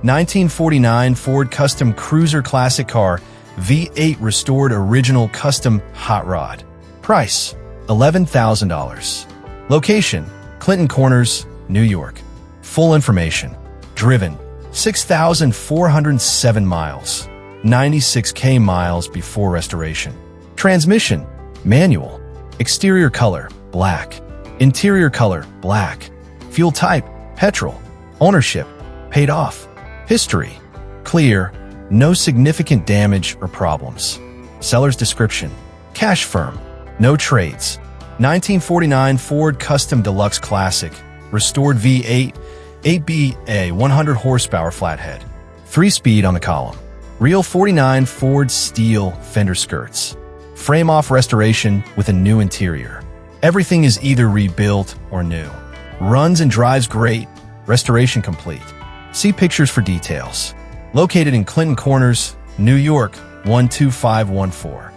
1949 Ford Custom Cruiser Classic Car V8 Restored Original Custom Hot Rod. Price, $11,000. Location, Clinton Corners, New York. Full information. Driven, 6,407 miles. 96K miles before restoration. Transmission, manual. Exterior color, black. Interior color, black. Fuel type, petrol. Ownership, paid off. History, clear. No significant damage or problems. Seller's description, cash firm. No trades. 1949 Ford Custom Deluxe Classic. Restored V8, 8BA 100 horsepower flathead. 3-speed on the column. Real 49 Ford steel fender skirts. Frame-off restoration with a new interior. Everything is either rebuilt or new. Runs and drives great. Restoration complete. See pictures for details. Located in Clinton Corners, New York, 12514.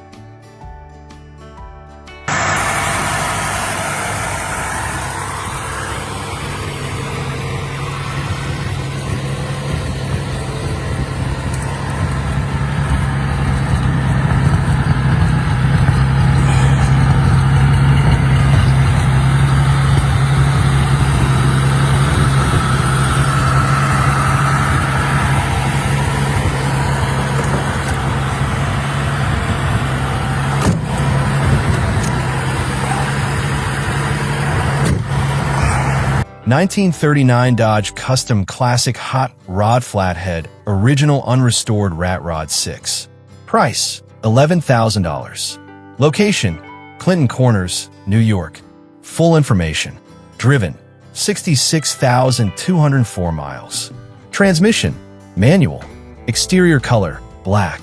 1939 Dodge Custom Classic Hot Rod Flathead Original Unrestored Rat Rod 6. Price, $11,000. Location, Clinton Corners, New York. Full information. Driven, 66,204 miles. Transmission, manual. Exterior color, black.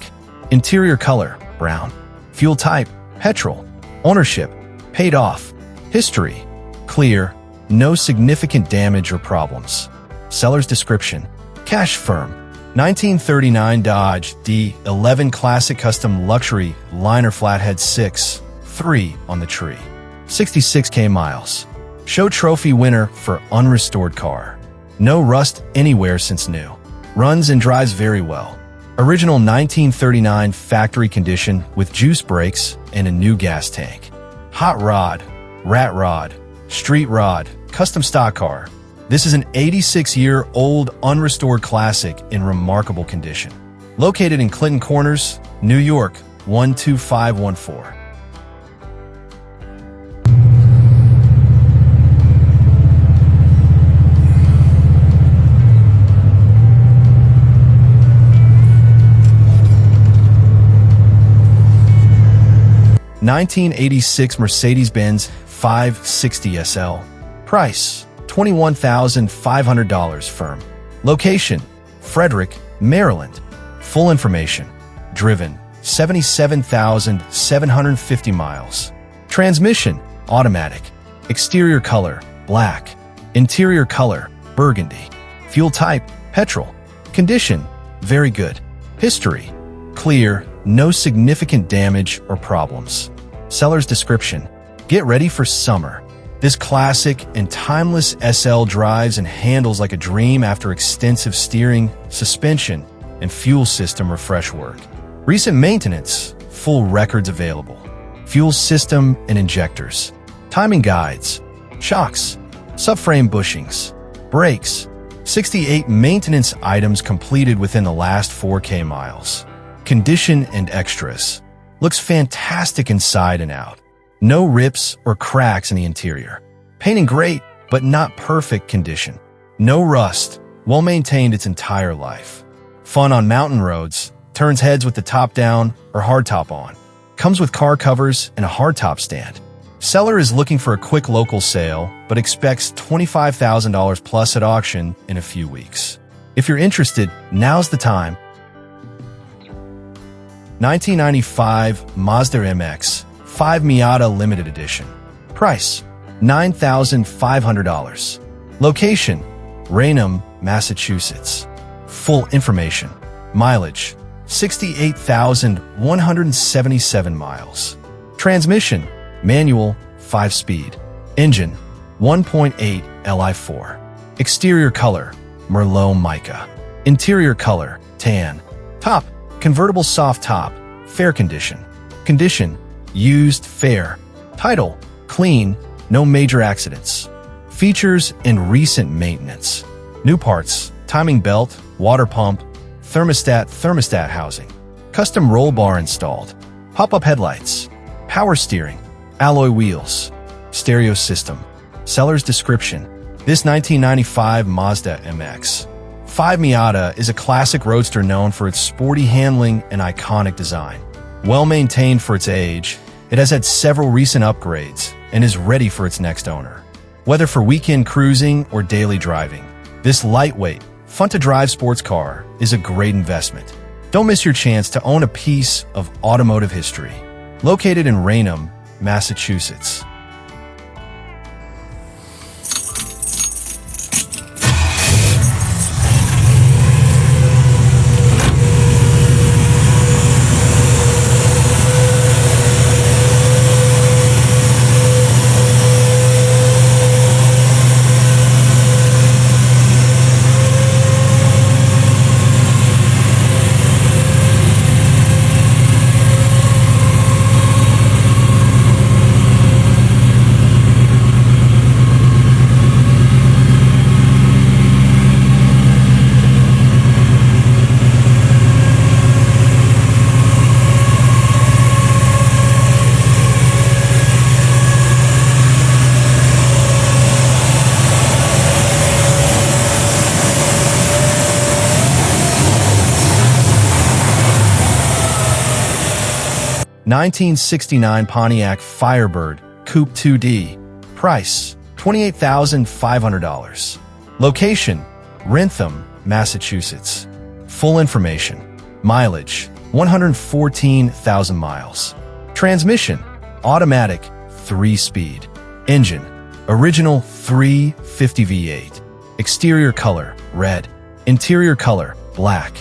Interior color, brown. Fuel type, petrol. Ownership, paid off. History, clear. No significant damage or problems. Seller's description, cash firm. 1939 Dodge D11 Classic Custom Luxury Liner Flathead 6, 3 on the tree. 66K miles. Show trophy winner for unrestored car. No rust anywhere since new. Runs and drives very well. Original 1939 factory condition with juice brakes and a new gas tank. Hot rod, rat rod, street rod, custom stock car. This is an 86-year-old unrestored classic in remarkable condition. Located in Clinton Corners, New York, 12514. 1986 Mercedes-Benz 560 SL. Price, $21,500 firm. Location, Frederick, Maryland. Full information. Driven, 77,750 miles. Transmission, automatic. Exterior color, black. Interior color, burgundy. Fuel type, petrol. Condition, very good. History, clear, no significant damage or problems. Seller's description, get ready for summer. This classic and timeless SL drives and handles like a dream after extensive steering, suspension, and fuel system refresh work. Recent maintenance, full records available. Fuel system and injectors. Timing guides. Shocks. Subframe bushings. Brakes. 68 maintenance items completed within the last 4K miles. Condition and extras. Looks fantastic inside and out. No rips or cracks in the interior. Painting great, but not perfect condition. No rust, well maintained its entire life. Fun on mountain roads, turns heads with the top down or hardtop on. Comes with car covers and a hardtop stand. Seller is looking for a quick local sale, but expects $25,000 plus at auction in a few weeks. If you're interested, now's the time. 1995 Mazda MX 5 Miata Limited Edition. Price, $9,500. Location, Raynham, Massachusetts. Full information. Mileage, 68,177 miles. Transmission, manual, 5-speed. Engine, 1.8 Li4. Exterior color, Merlot mica. Interior color, tan. Top, convertible soft top, fair condition. Condition, used, fair. Title, clean, no major accidents. Features and recent maintenance. New parts, timing belt, water pump, thermostat housing. Custom roll bar installed. Pop-up headlights. Power steering. Alloy wheels. Stereo system. Seller's description. This 1995 Mazda MX-5 Miata is a classic roadster known for its sporty handling and iconic design. Well maintained for its age, it has had several recent upgrades and is ready for its next owner. Whether for weekend cruising or daily driving, this lightweight, fun-to-drive sports car is a great investment. Don't miss your chance to own a piece of automotive history. Located in Raynham, Massachusetts. (1969) Pontiac Firebird Coupe 2D. Price, $28,500. Location, Wrentham, Massachusetts. Full information. Mileage, 114,000 miles. Transmission, automatic, 3-speed. Engine, original 350 V8. Exterior color, red. Interior color, black.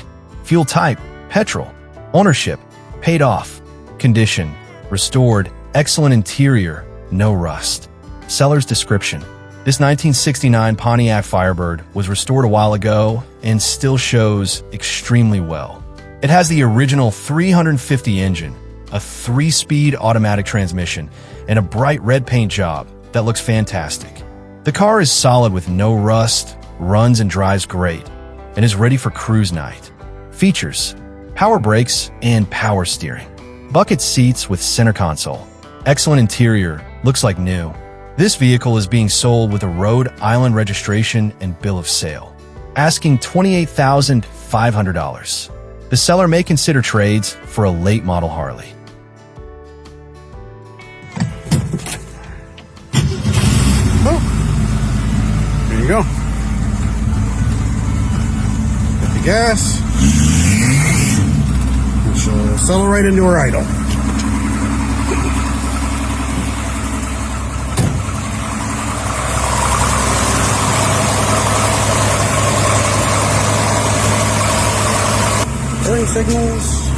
Fuel type, petrol. Ownership, paid off. Condition, restored, excellent interior, no rust. Seller's description. This 1969 Pontiac Firebird was restored a while ago and still shows extremely well. It has the original 350 engine, a 3-speed automatic transmission, and a bright red paint job that looks fantastic. The car is solid with no rust, runs and drives great, and is ready for cruise night. Features, power brakes and power steering. Bucket seats with center console. Excellent interior, looks like new. This vehicle is being sold with a Rhode Island registration and bill of sale. Asking $28,500. The seller may consider trades for a late model Harley. Oh, there you go. Get the gas. She'll settle right into her idle. Turn signals.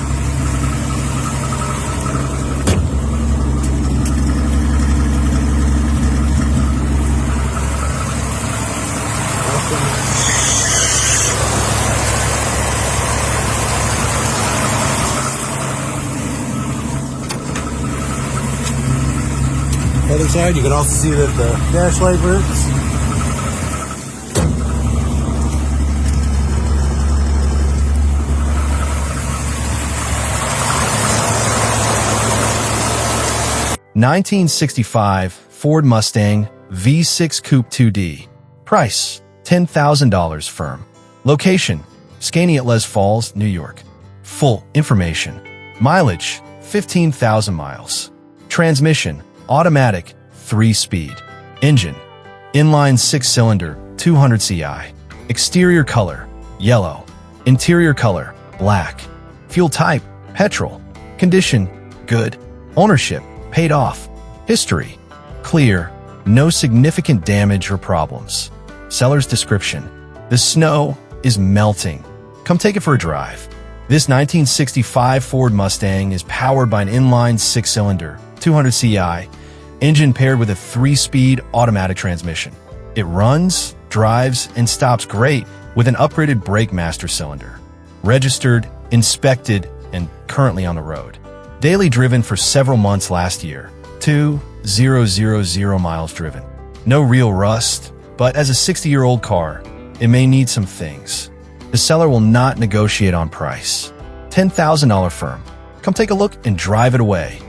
Other side, you can also see that the dash light works. (1965) Ford Mustang V6 Coupe 2D. Price, $10,000 firm. Location, Skaneateles Falls, New York. Full information. Mileage, 15,000 miles. Transmission, automatic, 3-speed. Engine, inline 6-cylinder, 200 CI. Exterior color, yellow. Interior color, black. Fuel type, petrol. Condition, good. Ownership, paid off. History, clear. No significant damage or problems. Seller's description. The snow is melting. Come take it for a drive. This 1965 Ford Mustang is powered by an inline 6-cylinder, 200 CI, engine paired with a 3-speed automatic transmission. It runs, drives, and stops great with an upgraded brake master cylinder. Registered, inspected, and currently on the road. Daily driven for several months last year. 2,000 miles driven. No real rust, but as a 60-year-old car, it may need some things. The seller will not negotiate on price. $10,000 firm. Come take a look and drive it away.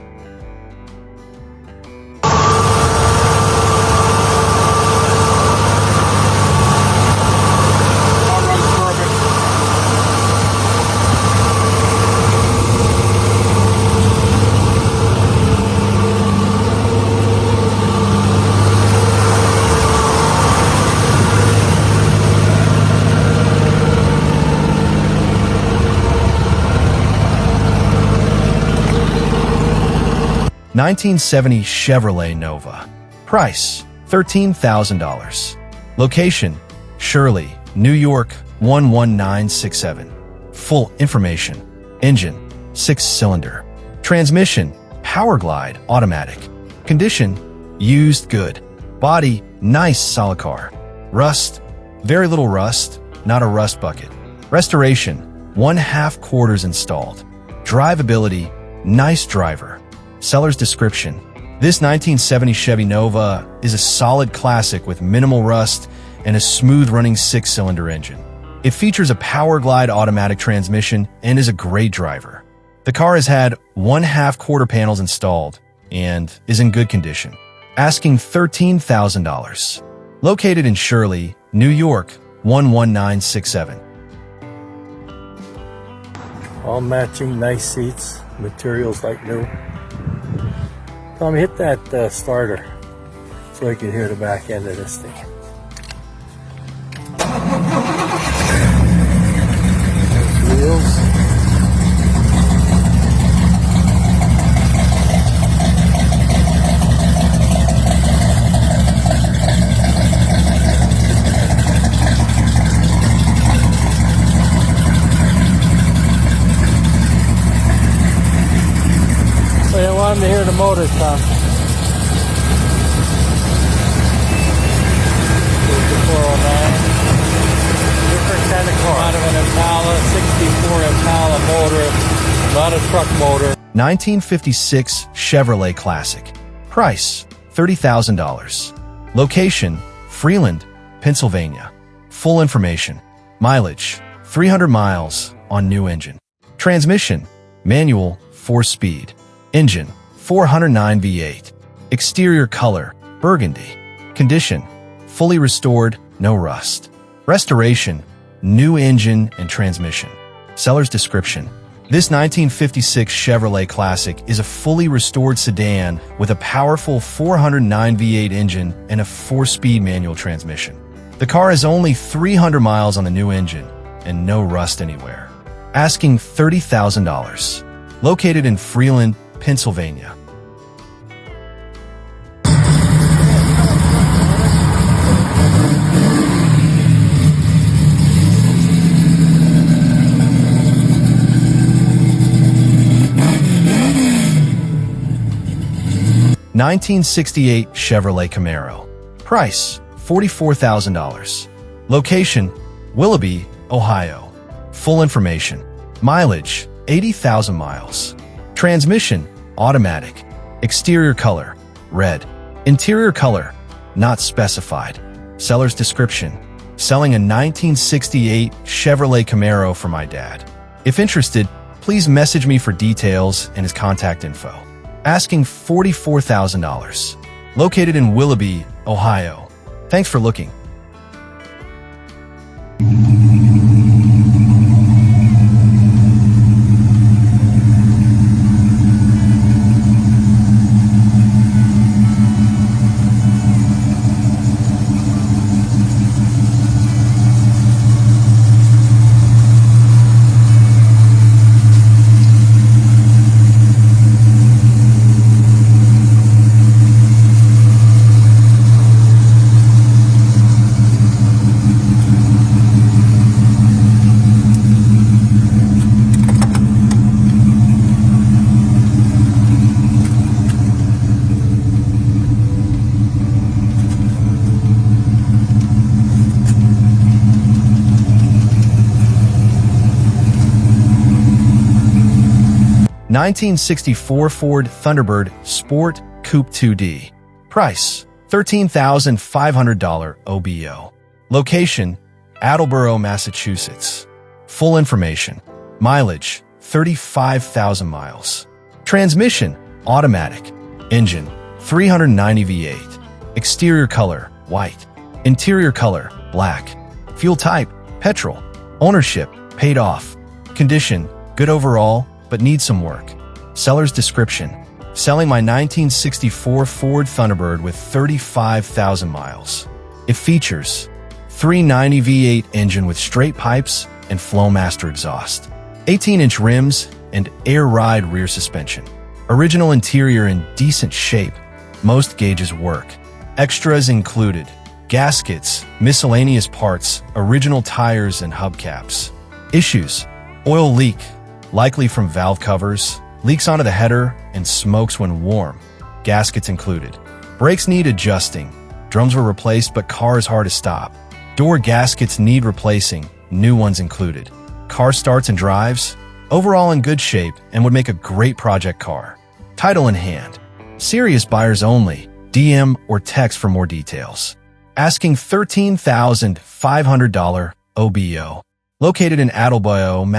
$1970 Chevrolet Nova. Price, $13,000. Location, Shirley, New York, 11967. Full information. Engine, 6-cylinder. Transmission, Power Glide, automatic. Condition, used good. Body, nice solid car. Rust, very little rust, not a rust bucket. Restoration, 1/2 quarters installed. Drivability, nice driver. Seller's description. This 1970 Chevy Nova is a solid classic with minimal rust and a smooth-running 6-cylinder engine. It features a Power Glide automatic transmission and is a great driver. The car has had 1/2 quarter panels installed and is in good condition. Asking $13,000. Located in Shirley, New York, 11967. All matching, nice seats, materials like new. Tommy, hit that starter so I can hear the back end of this thing. Wheels. I wanted to hear the motors, Tom. There's the 409. Different kind of car. Out of an Impala, 64 Impala motor, not a truck motor. 1956 Chevrolet Classic. Price, $30,000. Location, Freeland, Pennsylvania. Full information. Mileage, 300 miles on new engine. Transmission, manual, 4-speed. Engine, 409 V8. Exterior color, burgundy. Condition, fully restored, no rust. Restoration, new engine and transmission. Seller's description. This 1956 Chevrolet Classic is a fully restored sedan with a powerful 409 V8 engine and a 4-speed manual transmission. The car has only 300 miles on the new engine and no rust anywhere. Asking $30,000. Located in Freeland, Pennsylvania. $1968 Chevrolet Camaro. Price, $44,000. Location, Willoughby, Ohio. Full information. Mileage, 80,000 miles. Transmission, automatic. Exterior color, red. Interior color, not specified. Seller's description. Selling a 1968 Chevrolet Camaro for my dad. If interested, please message me for details and his contact info. Asking $44,000. Located in Willoughby, Ohio. Thanks for looking. 1964 Ford Thunderbird Sport Coupe 2D. Price, $13,500 OBO. Location, Attleboro, Massachusetts. Full information. Mileage, 35,000 miles. Transmission, automatic. Engine, 390 V8. Exterior color, white. Interior color, black. Fuel type, petrol. Ownership, paid off. Condition, good overall, but needs some work. Seller's description: selling my 1964 Ford Thunderbird with 35,000 miles. It features 390 V8 engine with straight pipes and Flowmaster exhaust, 18-inch rims, and air ride rear suspension. Original interior in decent shape. Most gauges work. Extras included: gaskets, miscellaneous parts, original tires, and hubcaps. Issues: oil leak, likely from valve covers, leaks onto the header, and smokes when warm. Gaskets included. Brakes need adjusting. Drums were replaced, but car is hard to stop. Door gaskets need replacing, new ones included. Car starts and drives. Overall in good shape and would make a great project car. Title in hand. Serious buyers only. DM or text for more details. Asking $13,500 OBO. Located in Attleboro, Massachusetts.